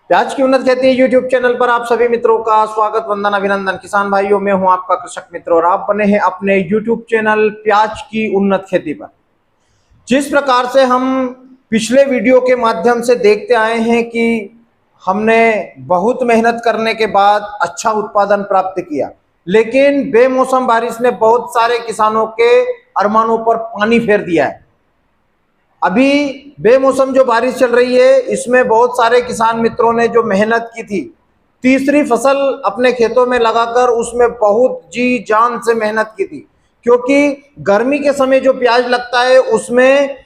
प्याज की उन्नत खेती यूट्यूब चैनल पर आप सभी मित्रों का स्वागत, वंदन, अभिनंदन। किसान भाइयों, मैं हूं आपका कृषक मित्र और आप बने हैं अपने यूट्यूब चैनल प्याज की उन्नत खेती पर। जिस प्रकार से हम पिछले वीडियो के माध्यम से देखते आए हैं कि हमने बहुत मेहनत करने के बाद अच्छा उत्पादन प्राप्त किया, लेकिन बेमौसम बारिश ने बहुत सारे किसानों के अरमानों पर पानी फेर दिया है। अभी बेमौसम जो बारिश चल रही है, इसमें बहुत सारे किसान मित्रों ने जो मेहनत की थी, तीसरी फसल अपने खेतों में लगाकर उसमें बहुत जी जान से मेहनत की थी, क्योंकि गर्मी के समय जो प्याज लगता है उसमें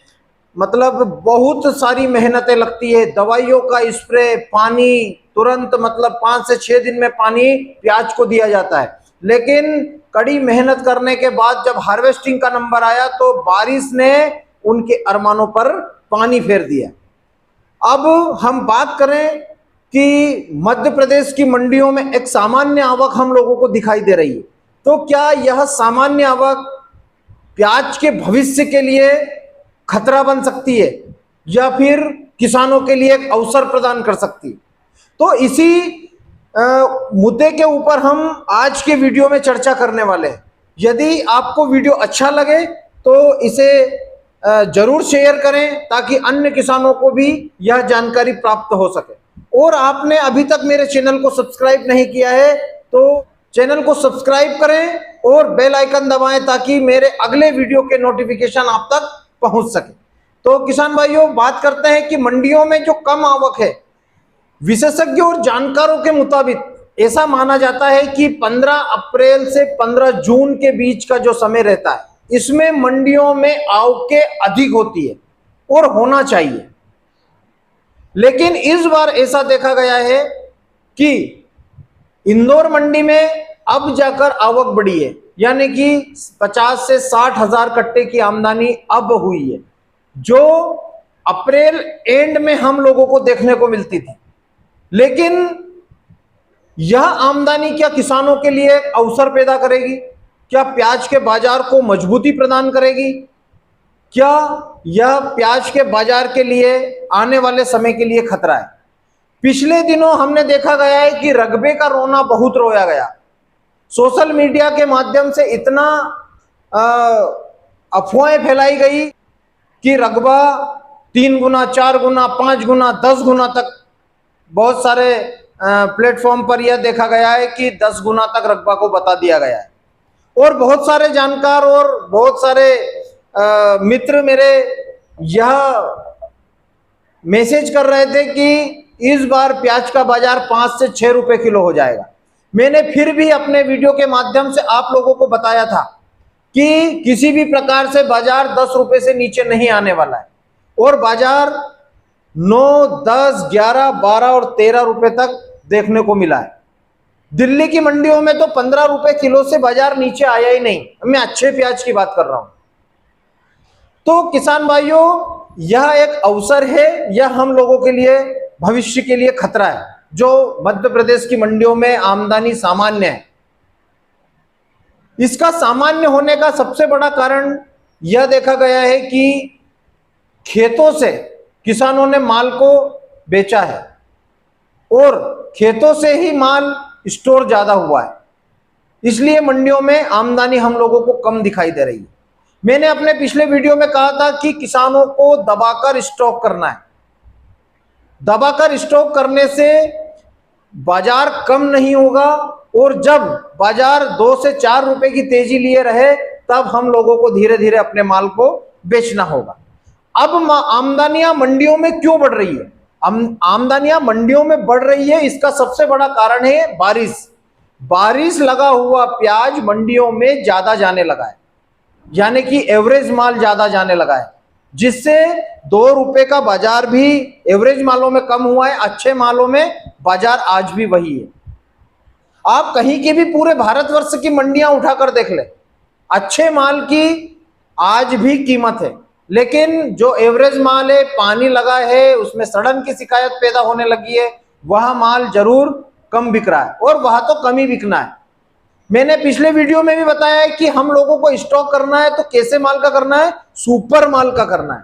मतलब बहुत सारी मेहनतें लगती है। दवाइयों का स्प्रे, पानी तुरंत मतलब 5 से 6 दिन में पानी प्याज को दिया जाता है। लेकिन कड़ी मेहनत करने के बाद जब हार्वेस्टिंग का नंबर आया तो बारिश ने उनके अरमानों पर पानी फेर दिया। अब हम बात करें कि मध्य प्रदेश की मंडियों में एक सामान्य आवक हम लोगों को दिखाई दे रही है, तो क्या यह सामान्य आवक प्याज के भविष्य के लिए खतरा बन सकती है या फिर किसानों के लिए एक अवसर प्रदान कर सकती है? तो इसी मुद्दे के ऊपर हम आज के वीडियो में चर्चा करने वाले हैं। यदि आपको वीडियो अच्छा लगे तो इसे जरूर शेयर करें ताकि अन्य किसानों को भी यह जानकारी प्राप्त हो सके। और आपने अभी तक मेरे चैनल को सब्सक्राइब नहीं किया है तो चैनल को सब्सक्राइब करें और बेल आइकन दबाएं ताकि मेरे अगले वीडियो के नोटिफिकेशन आप तक पहुंच सके। तो किसान भाइयों, बात करते हैं कि मंडियों में जो कम आवक है, विशेषज्ञों और जानकारों के मुताबिक ऐसा माना जाता है कि 15 अप्रैल से 15 जून के बीच का जो समय रहता है, इसमें मंडियों में आवकें अधिक होती है और होना चाहिए। लेकिन इस बार ऐसा देखा गया है कि इंदौर मंडी में अब जाकर आवक बढ़ी है, यानी कि 50 से 60 हजार कट्टे की आमदनी अब हुई है, जो अप्रैल एंड में हम लोगों को देखने को मिलती थी। लेकिन यह आमदनी क्या किसानों के लिए अवसर पैदा करेगी? क्या प्याज के बाजार को मजबूती प्रदान करेगी? क्या यह प्याज के बाजार के लिए आने वाले समय के लिए खतरा है? पिछले दिनों हमने देखा गया है कि रकबे का रोना बहुत रोया गया। सोशल मीडिया के माध्यम से इतना अफवाहें फैलाई गई कि रकबा 3 गुना, 4 गुना, 5 गुना, 10 गुना तक, बहुत सारे प्लेटफॉर्म पर यह देखा गया है कि 10 गुना तक रकबा को बता दिया गया है। और बहुत सारे जानकार और बहुत सारे मित्र मेरे यह मैसेज कर रहे थे कि इस बार प्याज का बाजार 5 से 6 रुपए किलो हो जाएगा। मैंने फिर भी अपने वीडियो के माध्यम से आप लोगों को बताया था कि किसी भी प्रकार से बाजार 10 रुपए से नीचे नहीं आने वाला है और बाजार 9, 10, 11, 12 और 13 रुपए तक देखने को मिला है। दिल्ली की मंडियों में तो 15 रुपए किलो से बाजार नीचे आया ही नहीं। मैं अच्छे प्याज की बात कर रहा हूं। तो किसान भाइयों, यह एक अवसर है, यह हम लोगों के लिए भविष्य के लिए खतरा है। जो मध्य प्रदेश की मंडियों में आमदनी सामान्य है, इसका सामान्य होने का सबसे बड़ा कारण यह देखा गया है कि खेतों से किसानों ने माल को बेचा है और खेतों से ही माल स्टोर ज्यादा हुआ है, इसलिए मंडियों में आमदनी हम लोगों को कम दिखाई दे रही है। मैंने अपने पिछले वीडियो में कहा था कि किसानों को दबाकर स्टॉक करना है। दबाकर स्टॉक करने से बाजार कम नहीं होगा और जब बाजार 2 से 4 रुपए की तेजी लिए रहे तब हम लोगों को धीरे धीरे अपने माल को बेचना होगा। अब आमदनियां मंडियों में क्यों बढ़ रही है? आमदनियां मंडियों में बढ़ रही है, इसका सबसे बड़ा कारण है बारिश। बारिश लगा हुआ प्याज मंडियों में ज्यादा जाने लगा है, यानी कि एवरेज माल ज्यादा जाने लगा है, जिससे 2 रुपए का बाजार भी एवरेज मालों में कम हुआ है। अच्छे मालों में बाजार आज भी वही है। आप कहीं की भी पूरे भारतवर्ष की मंडियां उठाकर देख ले, अच्छे माल की आज भी कीमत है, लेकिन जो एवरेज माल है, पानी लगा है, उसमें सड़न की शिकायत पैदा होने लगी है, वह माल जरूर कम बिक रहा है और वह तो कम ही बिकना है। मैंने पिछले वीडियो में भी बताया है कि हम लोगों को स्टॉक करना है तो कैसे माल का करना है? सुपर माल का करना है,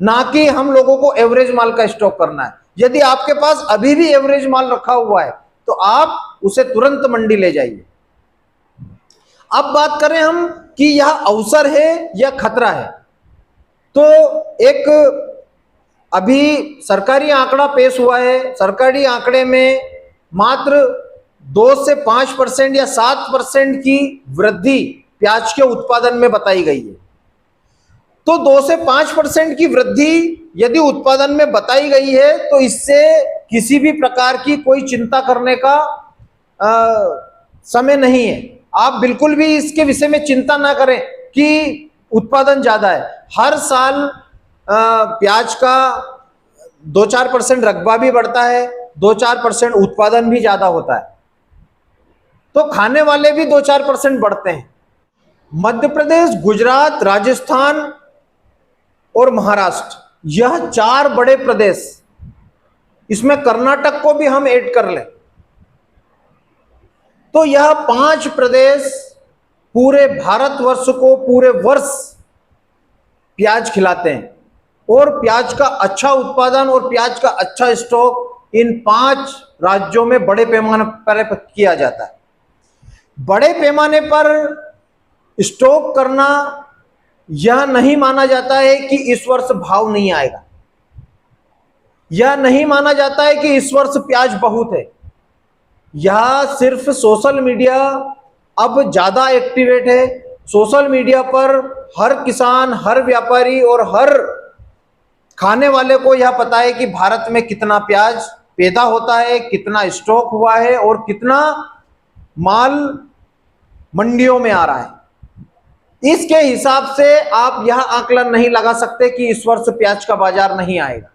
ना कि हम लोगों को एवरेज माल का स्टॉक करना है। यदि आपके पास अभी भी एवरेज माल रखा हुआ है तो आप उसे तुरंत मंडी ले जाइए। अब बात करें हम कि यह अवसर है या खतरा है, तो एक अभी सरकारी आंकड़ा पेश हुआ है। सरकारी आंकड़े में मात्र 2 से 5% या 7% की वृद्धि प्याज के उत्पादन में बताई गई है। तो 2 से 5% की वृद्धि यदि उत्पादन में बताई गई है तो इससे किसी भी प्रकार की कोई चिंता करने का समय नहीं है। आप बिल्कुल भी इसके विषय में चिंता ना करें कि उत्पादन ज्यादा है। हर साल प्याज का 2-4% रकबा भी बढ़ता है, 2-4% उत्पादन भी ज्यादा होता है, तो खाने वाले भी 2-4% बढ़ते हैं। मध्य प्रदेश, गुजरात, राजस्थान और महाराष्ट्र, यह 4 बड़े प्रदेश, इसमें कर्नाटक को भी हम ऐड कर लें तो यह 5 प्रदेश पूरे भारतवर्ष को पूरे वर्ष प्याज खिलाते हैं। और प्याज का अच्छा उत्पादन और प्याज का अच्छा स्टॉक इन 5 राज्यों में बड़े पैमाने पर किया जाता है। बड़े पैमाने पर स्टॉक करना यह नहीं माना जाता है कि इस वर्ष भाव नहीं आएगा, यह नहीं माना जाता है कि इस वर्ष प्याज बहुत है। यह सिर्फ सोशल मीडिया अब ज्यादा एक्टिवेट है। सोशल मीडिया पर हर किसान, हर व्यापारी और हर खाने वाले को यह पता है कि भारत में कितना प्याज पैदा होता है, कितना स्टॉक हुआ है और कितना माल मंडियों में आ रहा है। इसके हिसाब से आप यह आकलन नहीं लगा सकते कि इस वर्ष प्याज का बाजार नहीं आएगा।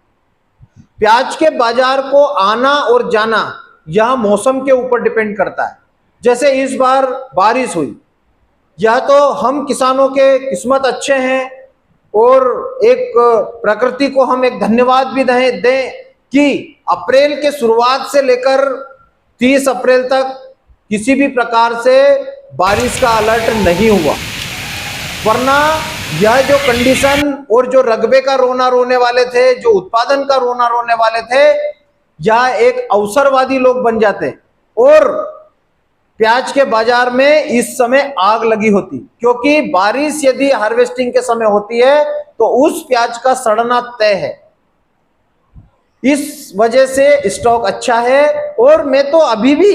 प्याज के बाजार को आना और जाना यह मौसम के ऊपर डिपेंड करता है। जैसे इस बार बारिश हुई, यह तो हम किसानों के किस्मत अच्छे हैं और एक प्रकृति को हम एक धन्यवाद भी दें कि अप्रैल के शुरुआत से लेकर 30 अप्रैल तक किसी भी प्रकार से बारिश का अलर्ट नहीं हुआ, वरना यह जो कंडीशन और जो रकबे का रोना रोने वाले थे, जो उत्पादन का रोना रोने वाले थे, यह एक अवसरवादी लोग बन जाते और प्याज के बाजार में इस समय आग लगी होती। क्योंकि बारिश यदि हार्वेस्टिंग के समय होती है तो उस प्याज का सड़ना तय है। इस वजह से स्टॉक अच्छा है। और मैं तो अभी भी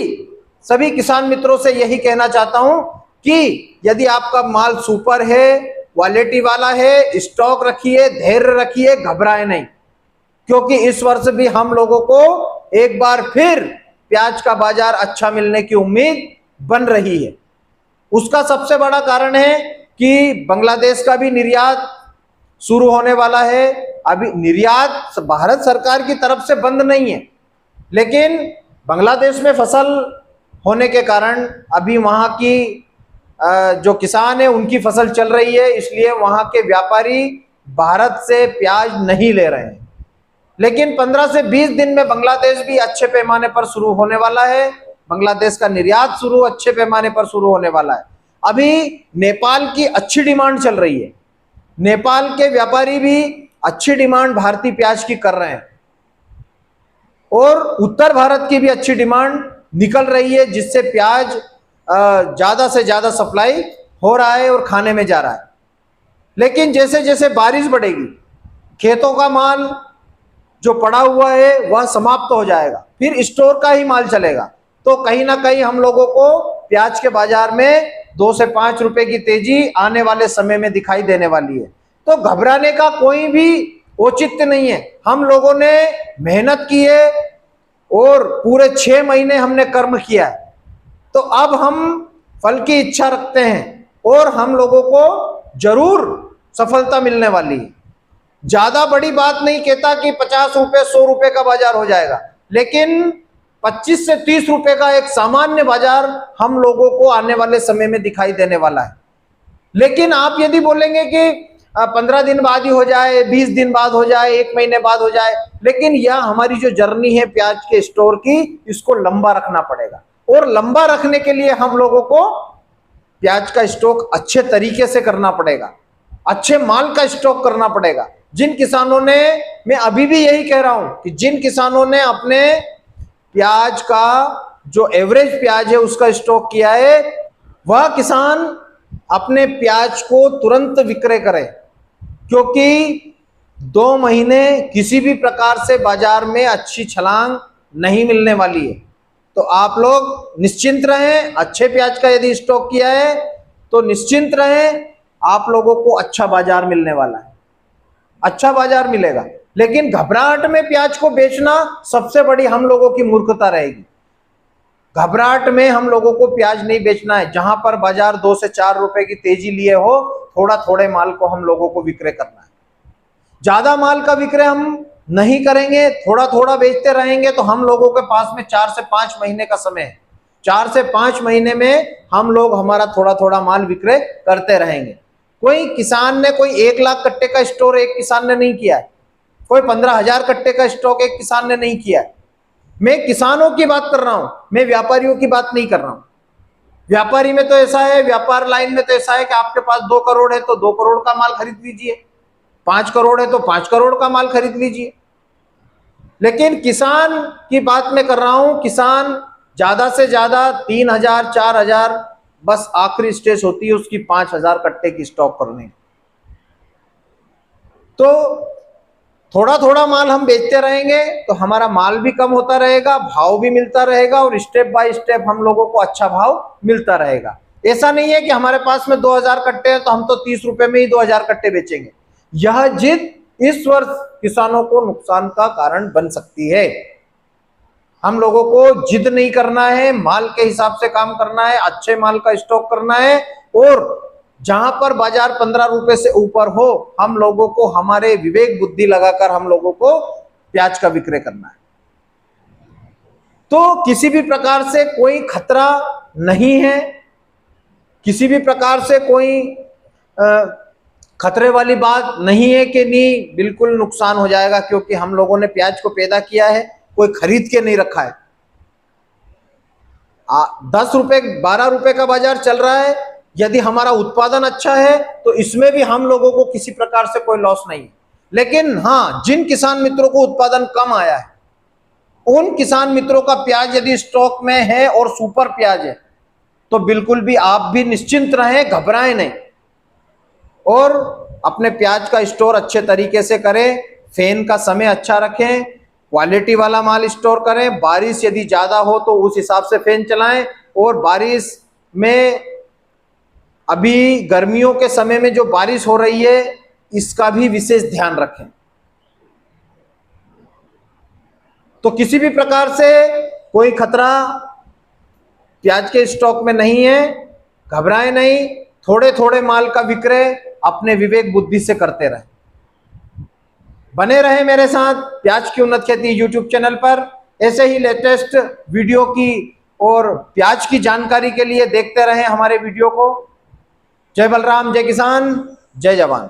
सभी किसान मित्रों से यही कहना चाहता हूं कि यदि आपका माल सुपर है, क्वालिटी वाला है, स्टॉक रखिए, धैर्य रखिए, घबराए नहीं। क्योंकि इस वर्ष भी हम लोगों को एक बार फिर प्याज का बाजार अच्छा मिलने की उम्मीद बन रही है। उसका सबसे बड़ा कारण है कि बांग्लादेश का भी निर्यात शुरू होने वाला है। अभी निर्यात भारत सरकार की तरफ से बंद नहीं है, लेकिन बांग्लादेश में फसल होने के कारण अभी वहां की जो किसान है उनकी फसल चल रही है, इसलिए वहां के व्यापारी भारत से प्याज नहीं ले रहे हैं। लेकिन 15 से 20 दिन में बांग्लादेश भी अच्छे पैमाने पर शुरू होने वाला है। बांग्लादेश का निर्यात शुरू अच्छे पैमाने पर शुरू होने वाला है। अभी नेपाल की अच्छी डिमांड चल रही है, नेपाल के व्यापारी भी अच्छी डिमांड भारतीय प्याज की कर रहे हैं और उत्तर भारत की भी अच्छी डिमांड निकल रही है, जिससे प्याज ज्यादा से ज्यादा सप्लाई हो रहा है और खाने में जा रहा है। लेकिन जैसे जैसे बारिश बढ़ेगी, खेतों का माल जो पड़ा हुआ है वह समाप्त हो जाएगा, फिर स्टोर का ही माल चलेगा। तो कहीं ना कहीं हम लोगों को प्याज के बाजार में 2 से 5 रुपए की तेजी आने वाले समय में दिखाई देने वाली है। तो घबराने का कोई भी औचित्य नहीं है। हम लोगों ने मेहनत की है और पूरे 6 महीने हमने कर्म किया है, तो अब हम फल की इच्छा रखते हैं और हम लोगों को जरूर सफलता मिलने वाली है। ज्यादा बड़ी बात नहीं कहता कि 50 रुपए 100 रुपए का बाजार हो जाएगा, लेकिन 25 से 30 रुपए का एक सामान्य बाजार हम लोगों को आने वाले समय में दिखाई देने वाला है। लेकिन आप यदि बोलेंगे कि 15 दिन बाद ही हो जाए, 20 दिन बाद हो जाए, 1 महीने बाद हो जाए, लेकिन यह हमारी जो जर्नी है प्याज के स्टोर की, इसको लंबा रखना पड़ेगा। और लंबा रखने के लिए हम लोगों को प्याज का स्टॉक अच्छे तरीके से करना पड़ेगा, अच्छे माल का स्टॉक करना पड़ेगा, जिन किसानों ने, मैं अभी भी यही कह रहा हूं कि जिन किसानों ने अपने प्याज का जो एवरेज प्याज है उसका स्टॉक किया है, वह किसान अपने प्याज को तुरंत विक्रय करे, क्योंकि 2 महीने किसी भी प्रकार से बाजार में अच्छी छलांग नहीं मिलने वाली है। तो आप लोग निश्चिंत रहें, अच्छे प्याज का यदि स्टॉक किया है तो निश्चिंत रहें, आप लोगों को अच्छा बाजार मिलने वाला है, अच्छा बाजार मिलेगा। लेकिन घबराहट में प्याज को बेचना सबसे बड़ी हम लोगों की मूर्खता रहेगी। घबराहट में हम लोगों को प्याज नहीं बेचना है। जहां पर बाजार 2 से 4 रुपए की तेजी लिए हो, थोड़ा थोड़े माल को हम लोगों को विक्रय करना है। ज्यादा माल का विक्रय हम नहीं करेंगे, थोड़ा थोड़ा बेचते रहेंगे तो हम लोगों के पास में 4 से 5 महीने का समय है। 4 से 5 महीने में हम लोग हमारा थोड़ा थोड़ा माल विक्रय करते रहेंगे। कोई किसान ने कोई 1 लाख कट्टे का स्टोर एक किसान ने नहीं किया है, कोई 15,000 कट्टे का स्टॉक एक किसान ने नहीं किया है। मैं किसानों की बात कर रहा हूं, मैं व्यापारियों की बात नहीं कर रहा हूं। व्यापारी में तो ऐसा है, व्यापार लाइन में तो ऐसा है कि आपके पास 2 करोड़ है तो 2 करोड़ का माल खरीद लीजिए, 5 करोड़ है तो 5 करोड़ का माल खरीद लीजिए। लेकिन किसान की बात मैं कर रहा हूं, किसान ज्यादा से ज्यादा 3,000 4,000, बस आखिरी स्टेज होती है उसकी 5,000 कट्टे की स्टॉक करने की। तो थोड़ा थोड़ा माल हम बेचते रहेंगे तो हमारा माल भी कम होता रहेगा, भाव भी मिलता रहेगा और स्टेप बाय स्टेप हम लोगों को अच्छा भाव मिलता रहेगा। ऐसा नहीं है कि हमारे पास में 2,000 कट्टे हैं तो हम तो 30 रुपए में ही 2,000 कट्टे बेचेंगे। यह जिद इस वर्ष किसानों को नुकसान का कारण बन सकती है। हम लोगों को जिद नहीं करना है, माल के हिसाब से काम करना है, अच्छे माल का स्टॉक करना है और जहां पर बाजार 15 रुपए से ऊपर हो, हम लोगों को हमारे विवेक बुद्धि लगाकर हम लोगों को प्याज का विक्रय करना है। तो किसी भी प्रकार से कोई खतरा नहीं है, किसी भी प्रकार से कोई खतरे वाली बात नहीं है कि नहीं बिल्कुल नुकसान हो जाएगा, क्योंकि हम लोगों ने प्याज को पैदा किया है, कोई खरीद के नहीं रखा है। 10 रुपए 12 रुपए का बाजार चल रहा है, यदि हमारा उत्पादन अच्छा है तो इसमें भी हम लोगों को किसी प्रकार से कोई लॉस नहीं है। लेकिन हाँ, जिन किसान मित्रों को उत्पादन कम आया है, उन किसान मित्रों का प्याज यदि स्टॉक में है और सुपर प्याज है तो बिल्कुल भी आप भी निश्चिंत रहें, घबराएं नहीं और अपने प्याज का स्टोर अच्छे तरीके से करें। फैन का समय अच्छा रखें, क्वालिटी वाला माल स्टोर करें। बारिश यदि ज्यादा हो तो उस हिसाब से फैन चलाएं और बारिश में, अभी गर्मियों के समय में जो बारिश हो रही है इसका भी विशेष ध्यान रखें। तो किसी भी प्रकार से कोई खतरा प्याज के स्टॉक में नहीं है, घबराएं नहीं, थोड़े थोड़े माल का विक्रय अपने विवेक बुद्धि से करते रहें। बने रहें मेरे साथ प्याज की उन्नत खेती यूट्यूब चैनल पर। ऐसे ही लेटेस्ट वीडियो की और प्याज की जानकारी के लिए देखते रहें हमारे वीडियो को। जय बलराम, जय किसान, जय जवान।